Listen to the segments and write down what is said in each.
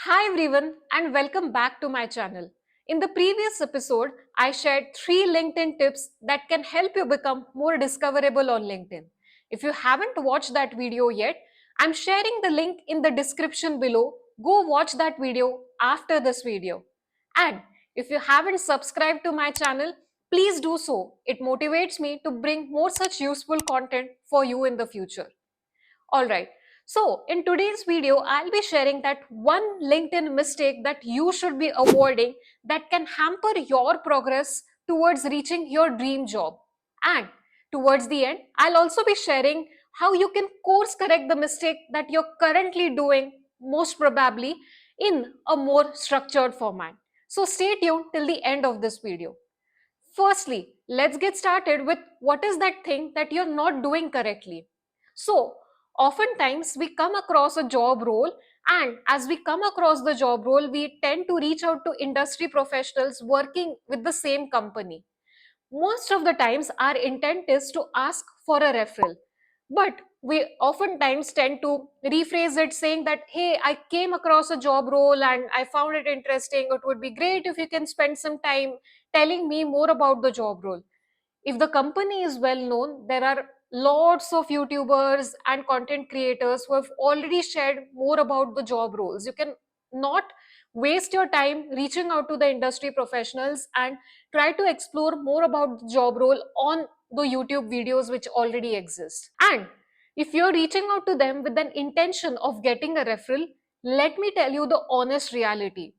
Hi everyone and welcome back to my channel. In the previous episode, I shared 3 LinkedIn tips that can help you become more discoverable on LinkedIn. If you haven't watched that video yet, I'm sharing the link in the description below. Go watch that video after this video. And if you haven't subscribed to my channel, please do so. It motivates me to bring more such useful content for you in the future. Alright, so in today's video, I'll be sharing that one LinkedIn mistake that you should be avoiding that can hamper your progress towards reaching your dream job. And towards the end, I'll also be sharing how you can course correct the mistake that you're currently doing, most probably in a more structured format. So stay tuned till the end of this video. Firstly, let's get started with what is that thing that you're not doing correctly. So, oftentimes we come across a job role, and as we come across the job role, we tend to reach out to industry professionals working with the same company. Most of the times, our intent is to ask for a referral, but we oftentimes tend to rephrase it saying that, hey, I came across a job role and I found it interesting. It would be great if you can spend some time telling me more about the job role. If the company is well known, there are lots of YouTubers and content creators who have already shared more about the job roles. You can not waste your time reaching out to the industry professionals and try to explore more about the job role on the YouTube videos which already exist. And if you're reaching out to them with an intention of getting a referral, let me tell you the honest reality.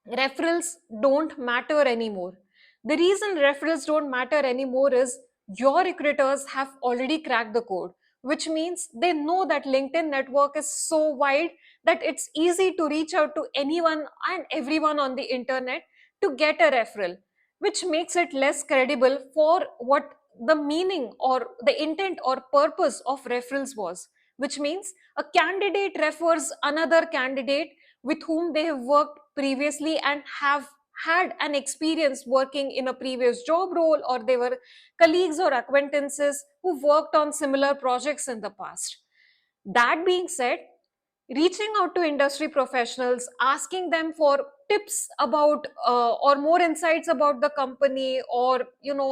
Referrals don't matter anymore. The reason referrals don't matter anymore is your recruiters have already cracked the code, which means they know that LinkedIn network is so wide that it's easy to reach out to anyone and everyone on the internet to get a referral, which makes it less credible for what the meaning or the intent or purpose of referrals was, which means a candidate refers another candidate with whom they have worked previously and have had an experience working in a previous job role, or they were colleagues or acquaintances who worked on similar projects in the past. That being said, reaching out to industry professionals, asking them for tips about or more insights about the company, or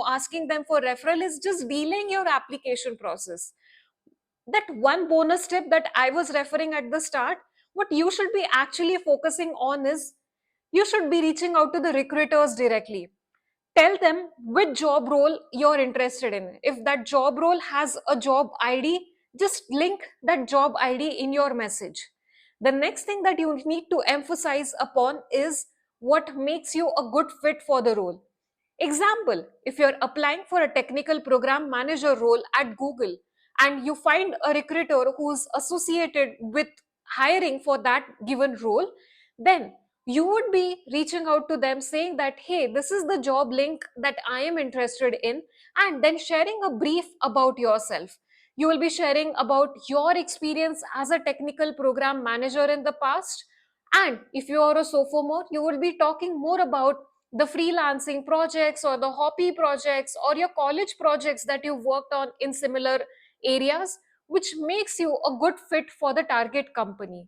asking them for referral is just delaying your application process. That one bonus tip that I was referring at the start, what you should be actually focusing on is you should be reaching out to the recruiters directly. Tell them which job role you're interested in. If that job role has a job ID, just link that job ID in your message. The next thing that you need to emphasize upon is what makes you a good fit for the role. Example, if you're applying for a technical program manager role at Google and you find a recruiter who's associated with hiring for that given role, then you would be reaching out to them saying that, hey, this is the job link that I am interested in, and then sharing a brief about yourself. You will be sharing about your experience as a technical program manager in the past. And if you are a sophomore, you will be talking more about the freelancing projects or the hobby projects or your college projects that you worked on in similar areas, which makes you a good fit for the target company.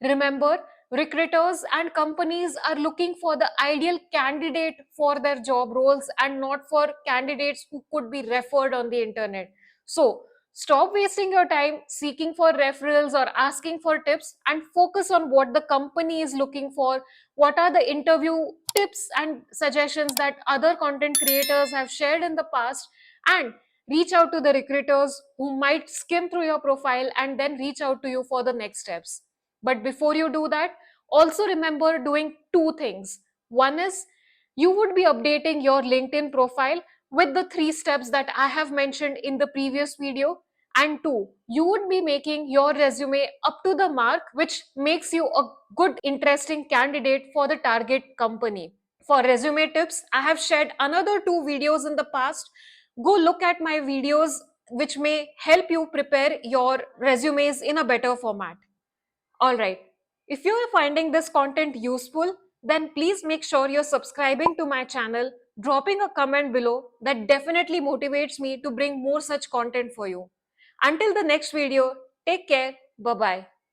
Remember, recruiters and companies are looking for the ideal candidate for their job roles and not for candidates who could be referred on the internet. So, stop wasting your time seeking for referrals or asking for tips and focus on what the company is looking for. What are the interview tips and suggestions that other content creators have shared in the past, and reach out to the recruiters who might skim through your profile and then reach out to you for the next steps. But before you do that, also remember doing two things. One is you would be updating your LinkedIn profile with the 3 steps that I have mentioned in the previous video. And two, you would be making your resume up to the mark, which makes you a good, interesting candidate for the target company. For resume tips, I have shared another 2 videos in the past. Go look at my videos, which may help you prepare your resumes in a better format. All right. If you are finding this content useful, then please make sure you're subscribing to my channel, dropping a comment below. That definitely motivates me to bring more such content for you. Until the next video, take care. Bye bye.